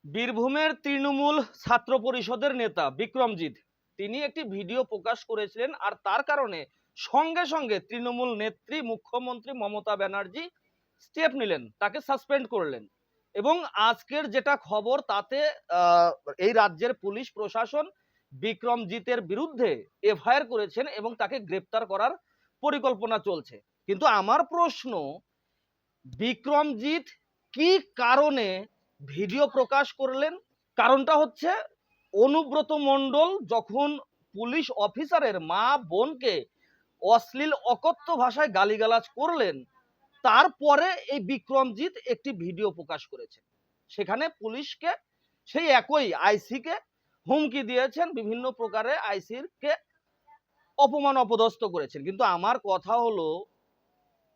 বীরভূমের তৃণমূল ছাত্র পরিষদের নেতা বিক্রমজিৎ তিনি একটি ভিডিও প্রকাশ করেছিলেন, আর তার কারণে সঙ্গে সঙ্গে তৃণমূল নেত্রী মুখ্যমন্ত্রী মমতা ব্যানার্জি স্টেপ নিলেন, তাকে সাসপেন্ড করলেন। এবং আজকের যেটা খবর তাতে এই রাজ্যের পুলিশ প্রশাসন বিক্রমজিতের বিরুদ্ধে এফআইআর করেছেন এবং তাকে গ্রেপ্তার করার পরিকল্পনা চলছে। কিন্তু আমার প্রশ্ন, বিক্রমজিৎ কি কারণে ভিডিও প্রকাশ করলেন? কারণটা হচ্ছে, অনুব্রত মণ্ডল যখন পুলিশ অফিসারের মা বোনকে অশ্লীল অকথ্য ভাষায় গালিগালাজ করলেন, তারপরে এই বিক্রমজিৎ একটি ভিডিও প্রকাশ করেছেন। সেখানে পুলিশকে সেই একই আইসিকে হুমকি দিয়েছেন, বিভিন্ন প্রকারে আইসির কে অপমান অপদস্থ করেছেন। কিন্তু আমার কথা হলো,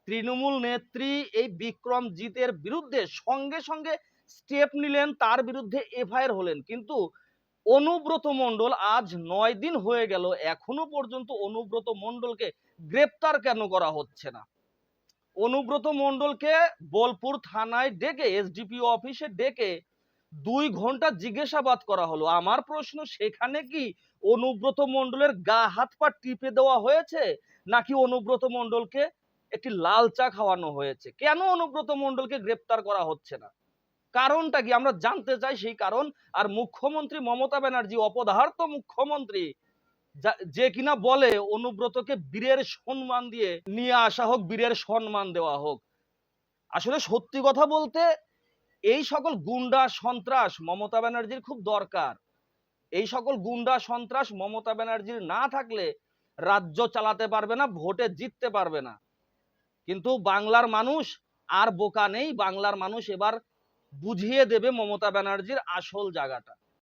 তৃণমূল নেত্রী এই বিক্রমজিতের বিরুদ্ধে সঙ্গে সঙ্গে স্টেপ নিলেন, তার বিরুদ্ধে এফআইআর হলেন, কিন্তু অনুব্রত মণ্ডল আজ 9 দিন হয়ে গেল, এখনো পর্যন্ত অনুব্রত মণ্ডলকে গ্রেপ্তার কেন করা হচ্ছে না? অনুব্রত মণ্ডলকে বোলপুর থানায় ডেকে, এসডিপিও অফিসে ডেকে 2 ঘন্টা জিজ্ঞাসাবাদ করা হলো। আমার প্রশ্ন, সেখানে কি অনুব্রত মণ্ডলের গা হাত পা টিপে দেওয়া হয়েছে, নাকি অনুব্রত মণ্ডলকে একটি লাল চা খাওয়ানো হয়েছে? কেন অনুব্রত মণ্ডলকে গ্রেপ্তার করা হচ্ছে না? কারণটা কি আমরা জানতে চাই, সেই কারণ। আর মুখ্যমন্ত্রী মমতা ব্যানার্জি, অপদার্থ মুখ্যমন্ত্রী, যে কিনা বলে অনুব্রতকে বীরের সম্মান দিয়ে নিয়ে আসা হোক, বীরের সম্মান দেওয়া হোক। আসলে সত্যি কথা বলতে, এই সকল গুন্ডা সন্ত্রাস মমতা ব্যানার্জির খুব দরকার। এই সকল গুন্ডা সন্ত্রাস মমতা ব্যানার্জির না থাকলে রাজ্য চালাতে পারবে না, ভোটে জিততে পারবে না। কিন্তু বাংলার মানুষ আর বোকা নেই, বাংলার মানুষ এবার বুঝিয়ে দেবে মমতা ব্যানার্জির আসল জায়গাটা।